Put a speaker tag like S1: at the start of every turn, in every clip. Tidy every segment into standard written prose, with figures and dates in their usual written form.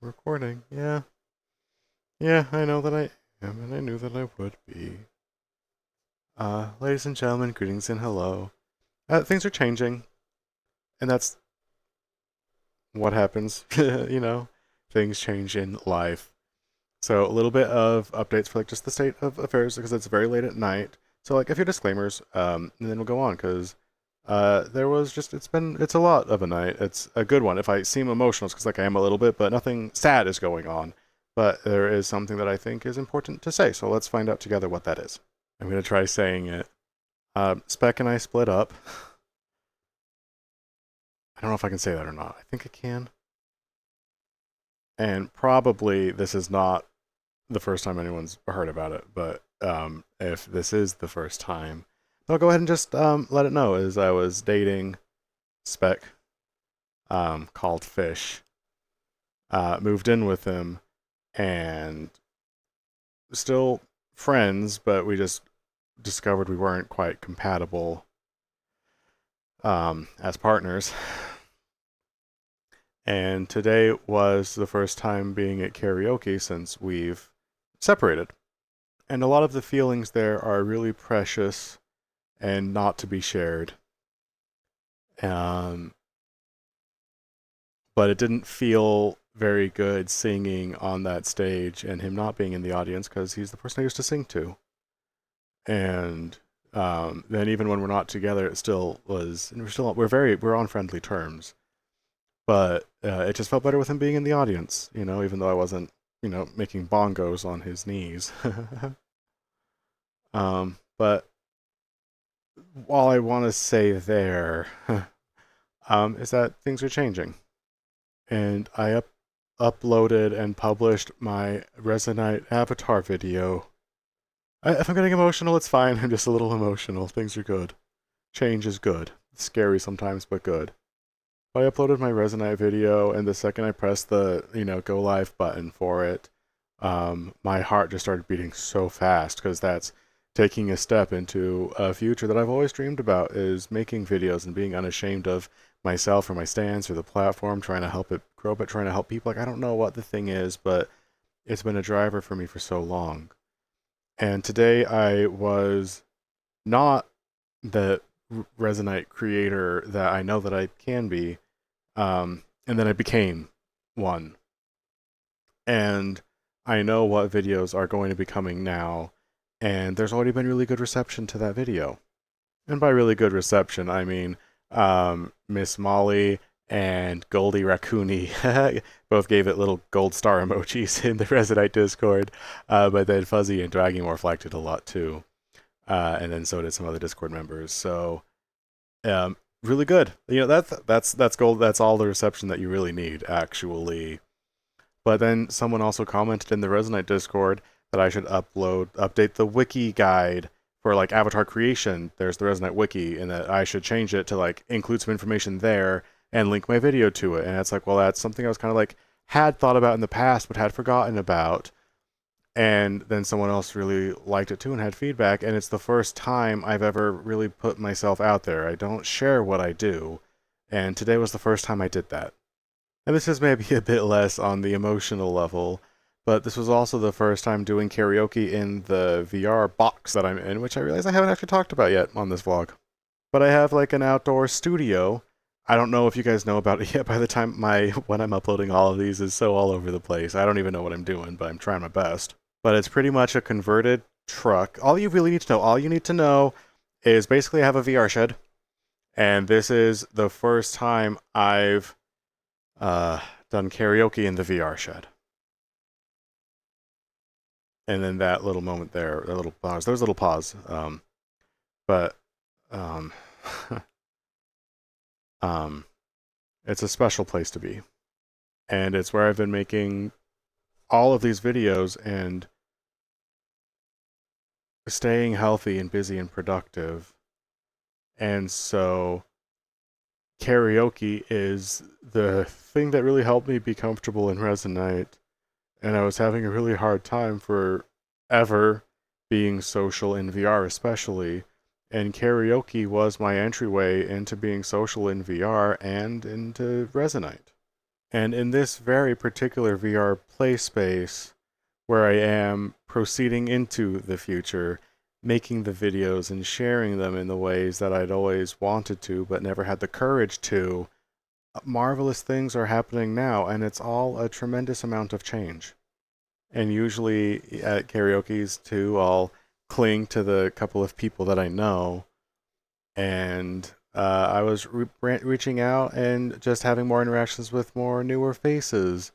S1: Recording. Yeah. Yeah, I know that I am, and I knew that I would be. Ladies and gentlemen, greetings and hello. Things are changing, and that's what happens. Things change in life. So a little bit of updates for like just the state of affairs because it's very late at night. So like a few disclaimers, and then we'll go on because there was just it's a lot of a night. It's a good one. If I seem emotional, it's because like I am a little bit, but nothing sad is going on. But there is something that I think is important to say. So let's find out together what that is. I'm gonna try saying it. Spec and I split up. I don't know if I can say that or not. I think I can. And probably this is not the first time anyone's heard about it, but if this is the first time, I'll go ahead and just let it know. As I was dating Spec, called Fish, moved in with him, and still friends, but we just discovered we weren't quite compatible as partners. And today was the first time being at karaoke since we've separated. And a lot of the feelings there are really precious and not to be shared. Um, but it didn't feel very good singing on that stage and him not being in the audience because he's the person I used to sing to. And then even when we're not together, it still was. And we're on friendly terms. But it just felt better with him being in the audience, even though I wasn't, making bongos on his knees. But all I want to say there is that things are changing. And I uploaded and published my Resonite avatar video. If I'm getting emotional, it's fine. I'm just a little emotional. Things are good. Change is good. It's scary sometimes, but good. I uploaded my Resonite video, and the second I pressed the, go live button for it, my heart just started beating so fast because that's taking a step into a future that I've always dreamed about is making videos and being unashamed of myself or my stance or the platform, trying to help it grow, but trying to help people. Like, I don't know what the thing is, but it's been a driver for me for so long. And today I was not the Resonite creator that I know that I can be, and then I became one. And I know what videos are going to be coming now, and there's already been really good reception to that video. And by really good reception, I mean Miss Molly and Goldie Raccoony both gave it little gold star emojis in the Resonite Discord, but then Fuzzy and Dragymorph liked it a lot too. And then so did some other Discord members. So really good. That's gold. That's all the reception that you really need, actually. But then someone also commented in the Resonite Discord that I should update the wiki guide for like avatar creation. There's the Resonite wiki, and that I should change it to like include some information there and link my video to it. And it's like, well, that's something I was kind of like had thought about in the past, but had forgotten about. And then someone else really liked it too and had feedback. And it's the first time I've ever really put myself out there. I don't share what I do. And today was the first time I did that. And this is maybe a bit less on the emotional level, but this was also the first time doing karaoke in the VR box that I'm in, which I realize I haven't actually talked about yet on this vlog. But I have like an outdoor studio. I don't know if you guys know about it yet by the time when I'm uploading all of these is so all over the place. I don't even know what I'm doing, but I'm trying my best. But it's pretty much a converted truck. All you need to know is basically I have a VR shed, and this is the first time I've uh, done karaoke in the VR shed. And then that little moment there, that little pause, there was a little pause. But um, um, it's a special place to be. And it's where I've been making all of these videos and staying healthy and busy and productive. And so karaoke is the thing that really helped me be comfortable and resonate. And I was having a really hard time for ever being social in VR, especially. And karaoke was my entryway into being social in VR and into Resonite. And in this very particular VR play space, where I am proceeding into the future, making the videos and sharing them in the ways that I'd always wanted to, but never had the courage to, marvelous things are happening now, and it's all a tremendous amount of change. And usually at karaoke's too, I'll cling to the couple of people that I know, and I was reaching out and just having more interactions with more newer faces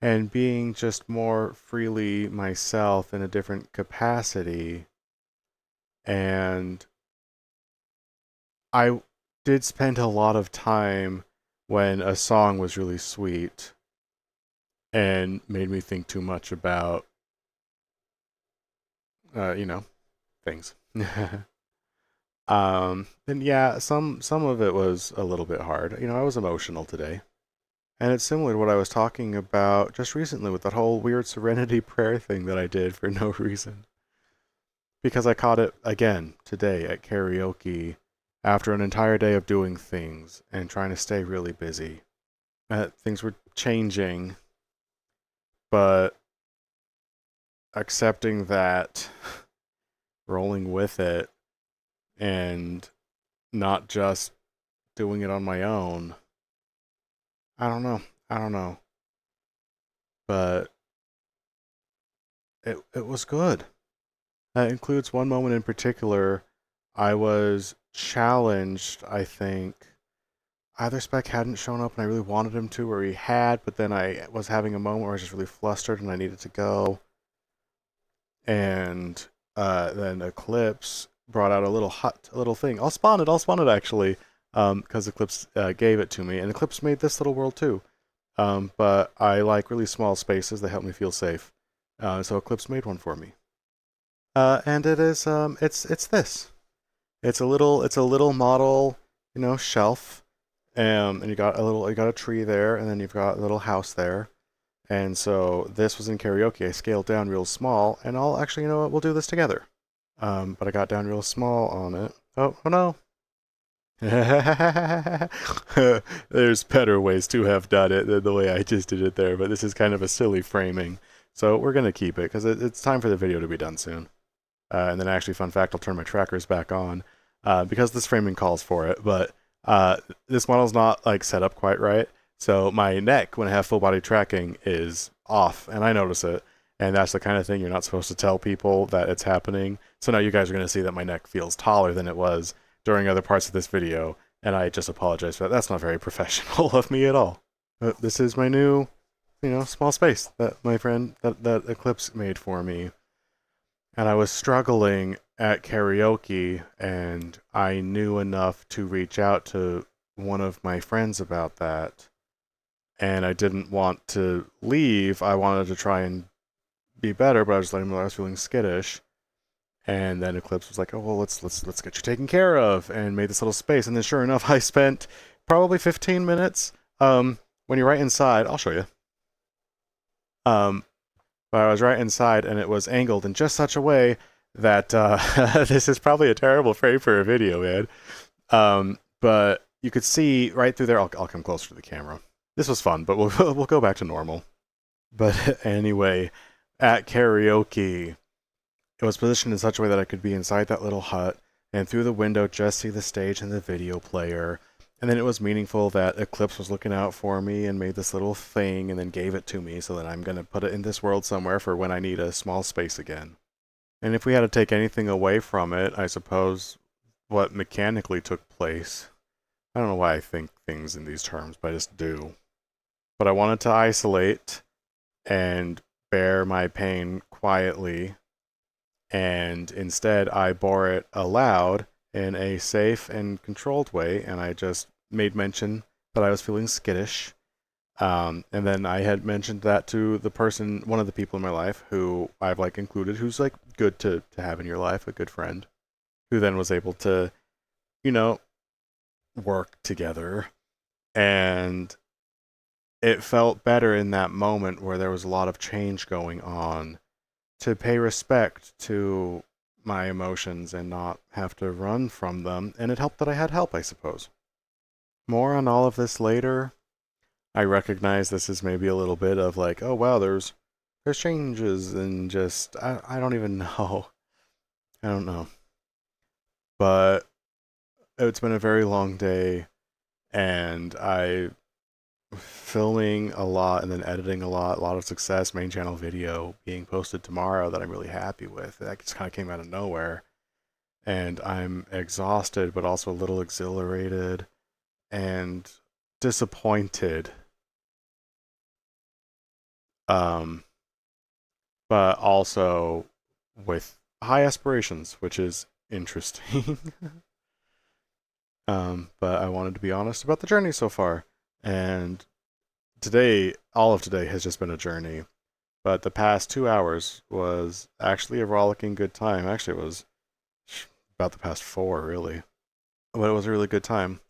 S1: and being just more freely myself in a different capacity. And I did spend a lot of time when a song was really sweet and made me think too much about, you know, things. And yeah, some of it was a little bit hard. I was emotional today. And it's similar to what I was talking about just recently with that whole weird serenity prayer thing that I did for no reason. Because I caught it again today at karaoke after an entire day of doing things and trying to stay really busy. Things were changing, but accepting that, rolling with it, and not just doing it on my own. I don't know. I don't know. But it was good. That includes one moment in particular. I was challenged, I think. Either Spec hadn't shown up and I really wanted him to, or he had, but then I was having a moment where I was just really flustered and I needed to go. And then Eclipse brought out a little hut, a little thing. I'll spawn it actually, because Eclipse gave it to me. And Eclipse made this little world too. But I like really small spaces that help me feel safe. So Eclipse made one for me. And it is it's this. It's a little model, shelf. And you got a tree there, and then you've got a little house there. And so this was in karaoke. I scaled down real small, and I'll actually, you know what, we'll do this together. But I got down real small on it. Oh no. There's better ways to have done it than the way I just did it there, but this is kind of a silly framing. So we're going to keep it because it's time for the video to be done soon. And then actually, fun fact, I'll turn my trackers back on because this framing calls for it. But this model's not like set up quite right. So my neck, when I have full body tracking, is off, and I notice it. And that's the kind of thing you're not supposed to tell people that it's happening. So now you guys are going to see that my neck feels taller than it was during other parts of this video, and I just apologize for that. That's not very professional of me at all. But this is my new, small space that my friend, that Eclipse made for me. And I was struggling at karaoke, and I knew enough to reach out to one of my friends about that. And I didn't want to leave. I wanted to try and be better, but I was letting him know I was feeling skittish. And then Eclipse was like, "Oh well, let's get you taken care of," and made this little space. And then sure enough, I spent probably 15 minutes. When you're right inside, I'll show you. But I was right inside, and it was angled in just such a way that this is probably a terrible frame for a video, man. But you could see right through there. I'll come closer to the camera. This was fun, but we'll go back to normal. But anyway, at karaoke, it was positioned in such a way that I could be inside that little hut and through the window just see the stage and the video player. And then it was meaningful that Eclipse was looking out for me and made this little thing and then gave it to me so that I'm going to put it in this world somewhere for when I need a small space again. And if we had to take anything away from it, I suppose what mechanically took place. I don't know why I think things in these terms, but I just do. But I wanted to isolate and bear my pain quietly, and instead I bore it aloud in a safe and controlled way, and I just made mention that I was feeling skittish. And then I had mentioned that to the person, one of the people in my life who I've included, who's good to have in your life, a good friend, who then was able to, you know, work together. And it felt better in that moment where there was a lot of change going on to pay respect to my emotions and not have to run from them. And it helped that I had help, I suppose. More on all of this later. I recognize this is maybe a little bit of like, oh wow, there's changes and just I don't even know. I don't know. But it's been a very long day and I filming a lot and then editing a lot of success, main channel video being posted tomorrow that I'm really happy with. That just kind of came out of nowhere. And I'm exhausted, but also a little exhilarated and disappointed. Um, but also with high aspirations, which is interesting. But I wanted to be honest about the journey so far. And today, all of today has just been a journey. But the past 2 hours was actually a rollicking good time. Actually, it was about the past four, really. But it was a really good time,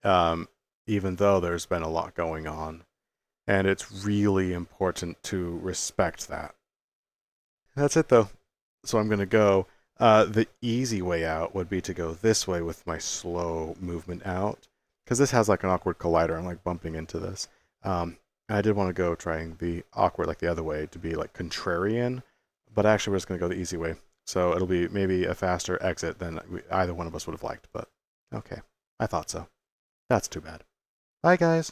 S1: um, even though there's been a lot going on. And it's really important to respect that. That's it, though. So I'm going to go. The easy way out would be to go this way with my slow movement out. Because this has like an awkward collider. I'm like bumping into this. I did want to go trying the awkward, like the other way, to be like contrarian. But actually, we're just going to go the easy way. So it'll be maybe a faster exit than either one of us would have liked. But okay, I thought so. That's too bad. Bye, guys.